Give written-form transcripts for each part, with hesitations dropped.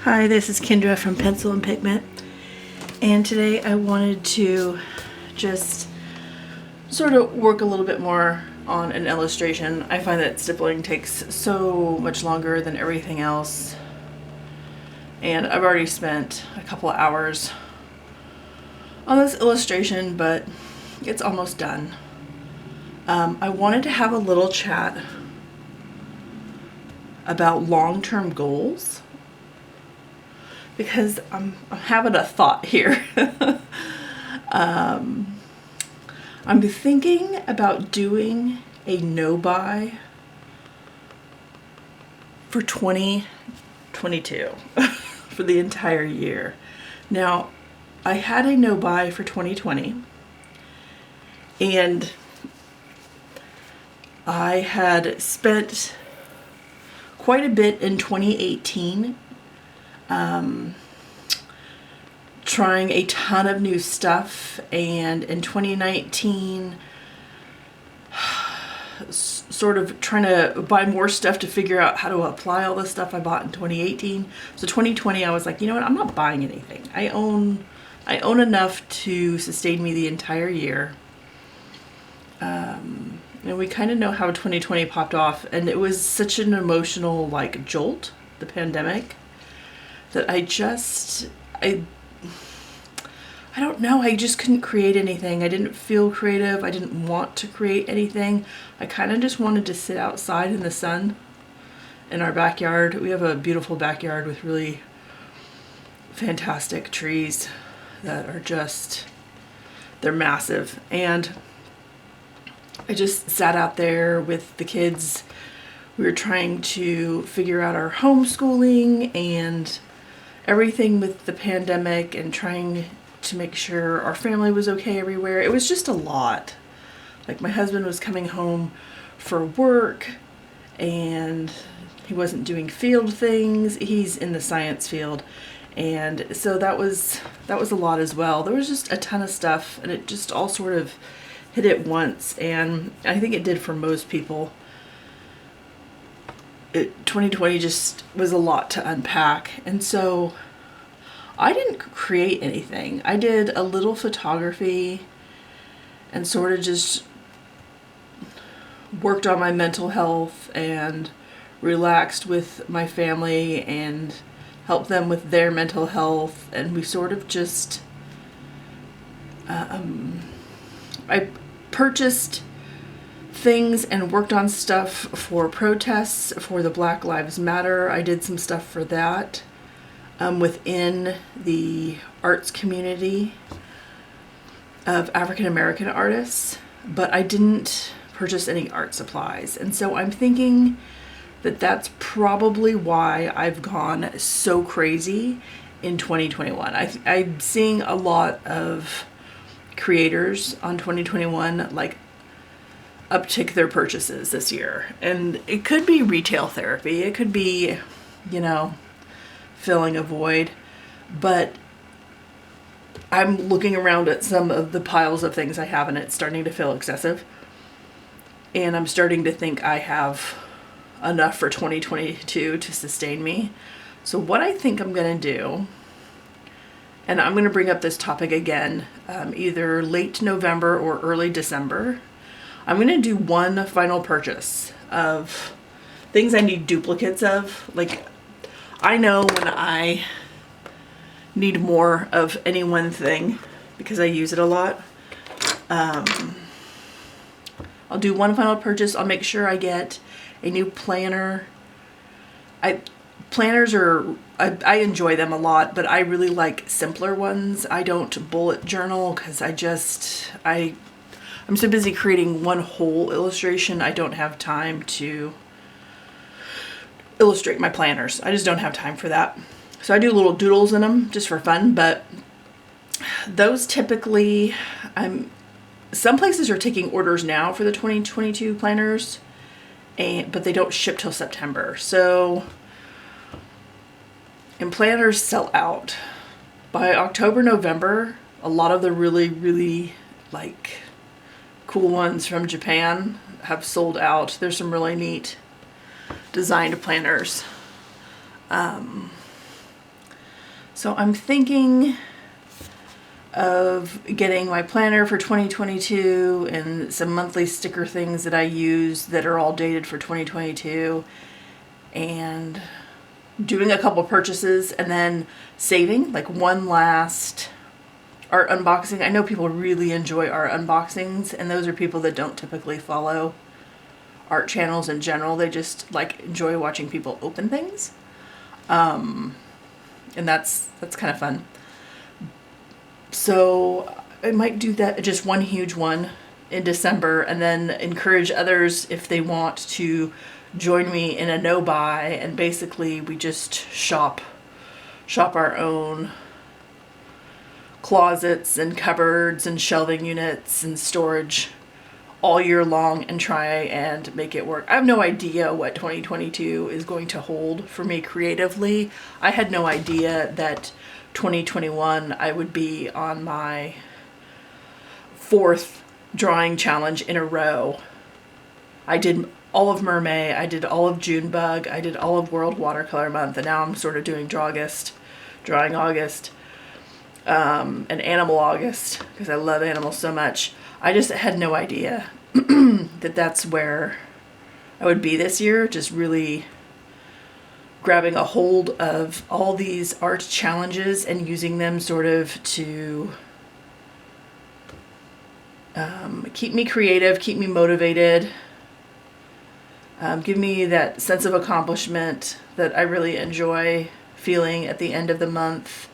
Hi, this is Kendra from Pencil and Pigment, and today I wanted to just sort of work a little bit more on an illustration. I find that stippling takes so much longer than everything else, and I've already spent a couple of hours on this illustration, but it's almost done. I wanted to have a little chat about long-term goals, because I'm having a thought here. I'm thinking about doing a no-buy for 2022 for the entire year. Now, I had a no-buy for 2020, and I had spent quite a bit in 2018 trying a ton of new stuff, and in 2019 sort of trying to buy more stuff to figure out how to apply all the stuff I bought in 2018. So 2020 I was like, you know what, I'm not buying anything. I own enough to sustain me the entire year. And we kind of know how 2020 popped off, and it was such an emotional like jolt, the pandemic, that I don't know, I just couldn't create anything. I didn't feel creative. I didn't want to create anything. I kind of just wanted to sit outside in the sun in our backyard. We have a beautiful backyard with really fantastic trees that are just, they're massive. And I just sat out there with the kids. We were trying to figure out our homeschooling and everything with the pandemic, and trying to make sure our family was okay everywhere. It was just a lot. Like, my husband was coming home for work and he wasn't doing field things. He's in the science field. And so that was a lot as well. There was just a ton of stuff, and it just all sort of hit at once, and I think it did for most people. 2020 just was a lot to unpack, and so I didn't create anything. I did a little photography and sort of just worked on my mental health and relaxed with my family and helped them with their mental health, and we sort of just I purchased things and worked on stuff for protests for the Black Lives Matter. I did some stuff for that within the arts community of African American artists, but I didn't purchase any art supplies. And so I'm thinking that that's probably why I've gone so crazy in 2021. I'm seeing a lot of creators on 2021 like uptick their purchases this year, and it could be retail therapy, it could be, filling a void, but I'm looking around at some of the piles of things I have, and it's starting to feel excessive, and I'm starting to think I have enough for 2022 to sustain me. So what I think I'm gonna do, and I'm going to bring up this topic again, either late November or early December. I'm going to do one final purchase of things I need duplicates of. Like, I know when I need more of any one thing because I use it a lot. I'll do one final purchase. I'll make sure I get a new planner. Planners are, I enjoy them a lot, but I really like simpler ones. I don't bullet journal because I'm so busy creating one whole illustration. I don't have time to illustrate my planners. I just don't have time for that. So I do little doodles in them just for fun, but those typically, some places are taking orders now for the 2022 planners, but they don't ship till September. So, and planners sell out. By October, November, a lot of the really, really like cool ones from Japan have sold out. There's some really neat designed planners. So I'm thinking of getting my planner for 2022 and some monthly sticker things that I use that are all dated for 2022, and doing a couple purchases and then saving like one last art unboxing. I know people really enjoy art unboxings, and those are people that don't typically follow art channels in general. They just like enjoy watching people open things. And that's kind of fun. So I might do that, just one huge one in December, and then encourage others if they want to join me in a no-buy, and basically we just shop our own closets and cupboards and shelving units and storage all year long and try and make it work. I have no idea what 2022 is going to hold for me creatively. I had no idea that 2021 I would be on my 4th drawing challenge in a row. I did all of Mermaid, I did all of Junebug, I did all of World Watercolor Month, and now I'm sort of doing Drawing August, and Animal August, because I love animals so much. I just had no idea that that's where I would be this year, just really grabbing a hold of all these art challenges and using them sort of to keep me creative, keep me motivated, give me that sense of accomplishment that I really enjoy feeling at the end of the month.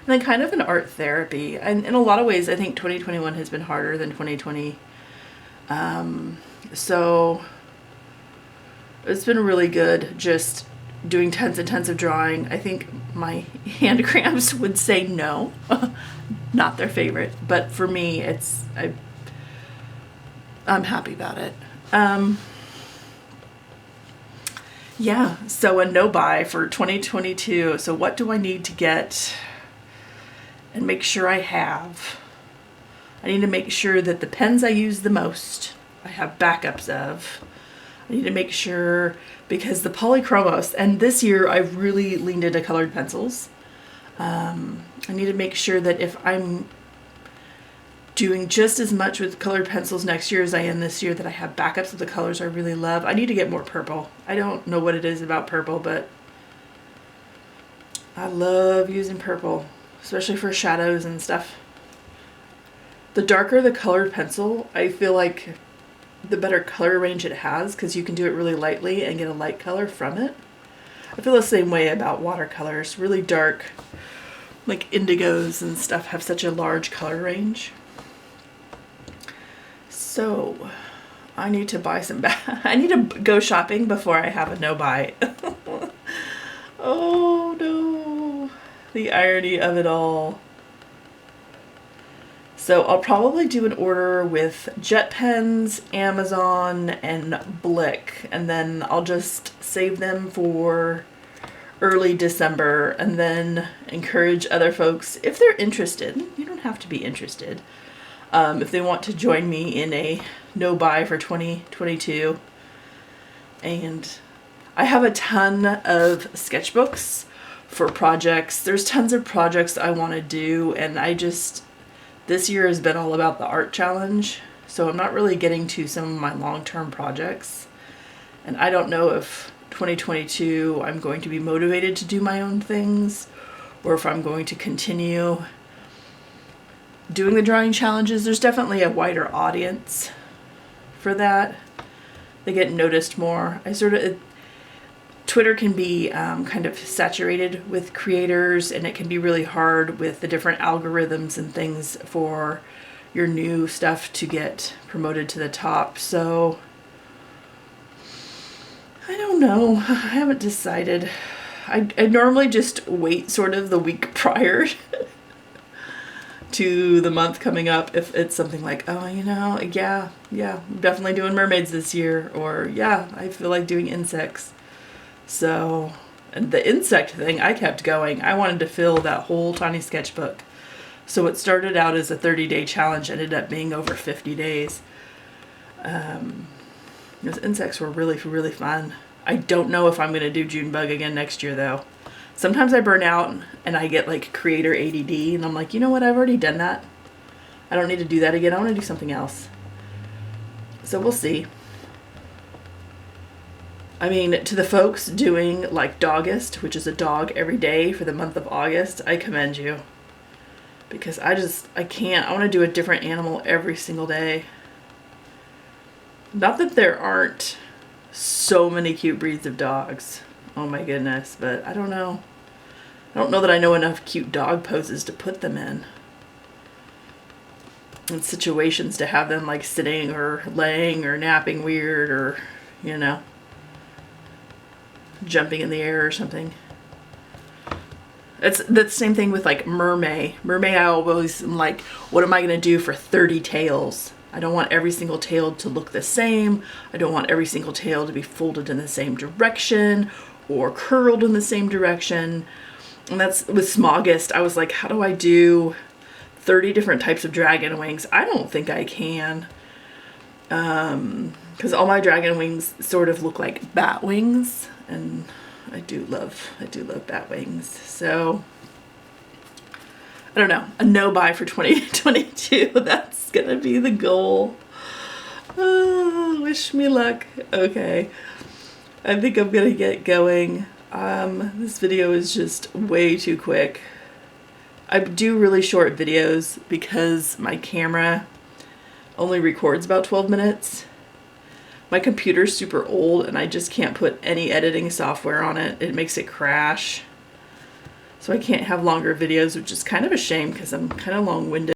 And then kind of an art therapy. And in a lot of ways, I think 2021 has been harder than 2020. So it's been really good just doing tons and tons of drawing. I think my hand cramps would say no, not their favorite. But for me, I'm happy about it. Yeah, so a no-buy for 2022. So what do I need to get and make sure I have? I need to make sure that the pens I use the most, I have backups of. I need to make sure, because the polychromos, and this year I've really leaned into colored pencils. I need to make sure that if I'm doing just as much with colored pencils next year as I am this year, that I have backups of the colors I really love. I need to get more purple. I don't know what it is about purple, but I love using purple, especially for shadows and stuff. The darker the colored pencil, I feel like the better color range it has, because you can do it really lightly and get a light color from it. I feel the same way about watercolors. Really dark, like indigos and stuff, have such a large color range. So I need to buy some I need to go shopping before I have a no-buy. Oh no, the irony of it all. So I'll probably do an order with Jet Pens, Amazon, and Blick, and then I'll just save them for early December, and then encourage other folks, if they're interested, you don't have to be interested, if they want to join me in a no-buy for 2022. And I have a ton of sketchbooks for projects. There's tons of projects I want to do, and this year has been all about the art challenge, so I'm not really getting to some of my long-term projects. And I don't know if 2022 I'm going to be motivated to do my own things, or if I'm going to continue doing the drawing challenges. There's definitely a wider audience for that. They get noticed more. Twitter can be kind of saturated with creators, and it can be really hard with the different algorithms and things for your new stuff to get promoted to the top. So I don't know. I haven't decided. I normally just wait sort of the week prior to the month coming up, if it's something like, oh, yeah, I'm definitely doing mermaids this year, or yeah, I feel like doing insects. So, and the insect thing, I kept going. I wanted to fill that whole tiny sketchbook. So it started out as a 30-day challenge, ended up being over 50 days. Those insects were really, really fun. I don't know if I'm going to do Junebug again next year, though. Sometimes I burn out and I get like creator ADD and I'm like, you know what, I've already done that. I don't need to do that again. I want to do something else. So we'll see. I mean, to the folks doing like Dogist, which is a dog every day for the month of August, I commend you. Because I can't. I want to do a different animal every single day. Not that there aren't so many cute breeds of dogs. Oh my goodness, but I don't know. I don't know that I know enough cute dog poses to put them in situations to have them like sitting or laying or napping weird or, you know, jumping in the air or something. That's the same thing with like mermaid. Mermaid, I always am like, what am I going to do for 30 tails? I don't want every single tail to look the same. I don't want every single tail to be folded in the same direction or curled in the same direction. And that's with Smogist. I was like, how do I do 30 different types of dragon wings? I don't think I can. Because all my dragon wings sort of look like bat wings. And I do love bat wings. So I don't know, a no buy for 2022. That's gonna be the goal. Oh, wish me luck. Okay, I think I'm gonna get going. This video is just way too quick. I do really short videos because my camera only records about 12 minutes. My computer's super old and I just can't put any editing software on it. It makes it crash. So I can't have longer videos, which is kind of a shame because I'm kind of long-winded.